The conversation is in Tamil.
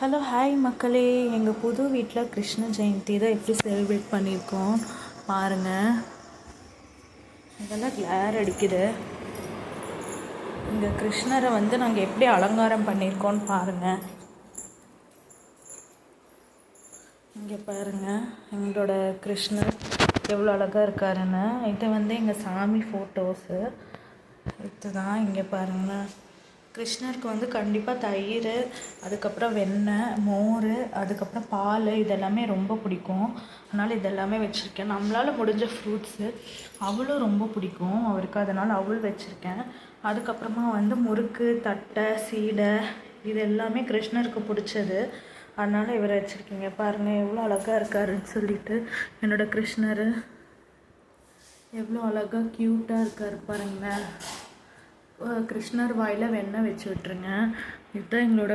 ஹலோ ஹாய் மக்களே, எங்கள் புது வீட்டில் கிருஷ்ண ஜெயந்தி தான் எப்படி செலிப்ரேட் பண்ணியிருக்கோம் பாருங்கள். இதெல்லாம் கிளார் அடிக்குது. இந்த கிருஷ்ணரை நாங்கள் எப்படி அலங்காரம் பண்ணியிருக்கோன்னு பாருங்கள். இங்கே பாருங்கள் எங்களோட கிருஷ்ணர் எவ்வளோ அழகாக இருக்காருன்னு. இது எங்கள் சாமி ஃபோட்டோஸு. இதுதான் இங்கே பாருங்கள். கிருஷ்ணருக்கு கண்டிப்பாக தயிர், அதுக்கப்புறம் வெண்ணெய், மோர், அதுக்கப்புறம் பால் இதெல்லாமே ரொம்ப பிடிக்கும். அதனால் இதெல்லாமே வச்சுருக்கேன். நம்மளால் முடிஞ்ச ஃப்ரூட்ஸு அவளும் ரொம்ப பிடிக்கும் அவருக்கு, அதனால் அவள் வச்சுருக்கேன். அதுக்கப்புறமா முறுக்கு, தட்டை, சீடை இது எல்லாமே கிருஷ்ணருக்கு பிடிச்சது. அதனால் இவரை வச்சுருக்கீங்க. பாருங்கள் எவ்வளோ அழகாக இருக்காருன்னு சொல்லிட்டு. என்னோடய கிருஷ்ணர் எவ்வளோ அழகாக க்யூட்டாக இருக்கார் பாருங்களேன். கிருஷ்ணர் வாயில் வெண்ணெய் வச்சு விட்ருங்க. இதுதான் எங்களோட